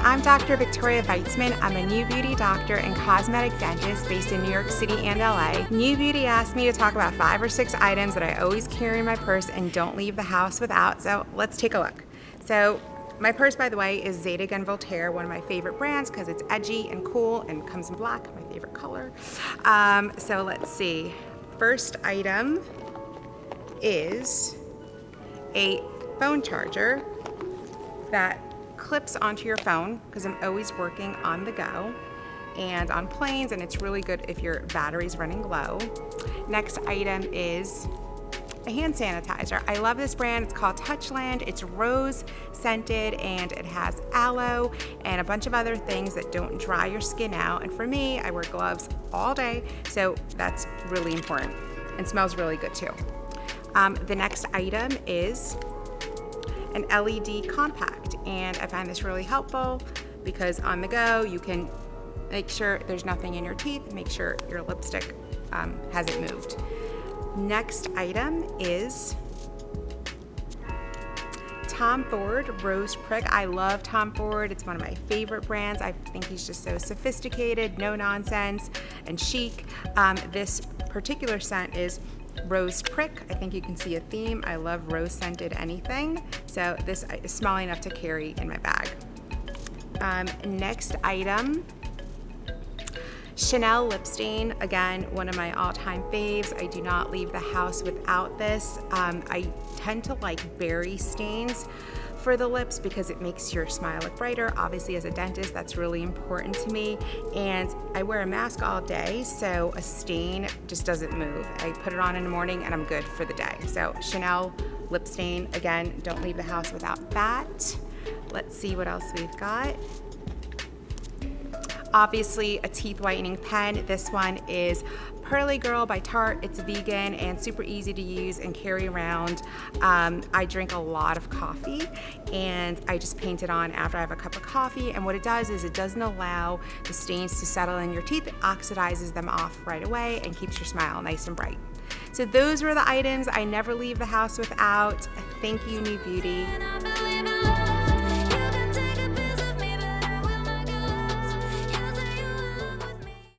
I'm Dr. Victoria Veytsman. I'm a NewBeauty doctor and cosmetic dentist based in New York City and LA. NewBeauty asked me to talk about 5 or 6 items that I always carry in my purse and don't leave the house without, so let's take a look. So my purse, by the way, is Zadig & Voltaire, one of my favorite brands because it's edgy and cool and comes in black, my favorite color. So let's see. First item is a phone charger that clips onto your phone because I'm always working on the go and on planes, and it's really good if your battery's running low. Next item is a hand sanitizer. I love this brand. It's called Touchland. It's rose scented and it has aloe and a bunch of other things that don't dry your skin out. And for me, I wear gloves all day, so that's really important and smells really good too. The next item is an LED compact, and I find this really helpful because on the go you can make sure there's nothing in your teeth, make sure your lipstick hasn't moved. Next item is Tom Ford Rose Prick. I love Tom Ford. It's one of my favorite brands. I think he's just so sophisticated, no nonsense, and chic. This particular scent is Rose Prick. I think you can see a theme. I love rose scented anything. So this is small enough to carry in my bag. Next item, Chanel lip stain. Again, one of my all-time faves. I do not leave the house without this. I tend to like berry stains for the lips because it makes your smile look brighter. Obviously, as a dentist, that's really important to me. And I wear a mask all day, so a stain just doesn't move. I put it on in the morning and I'm good for the day. So Chanel lip stain, again, don't leave the house without that. Let's see what else we've got. Obviously, a teeth whitening pen. This one is Pearly Girl by Tarte. It's vegan and super easy to use and carry around. I drink a lot of coffee and I just paint it on after I have a cup of coffee, and what it does is it doesn't allow the stains to settle in your teeth. It oxidizes them off right away and keeps your smile nice and bright. So those were the items I never leave the house without. Thank you, NewBeauty.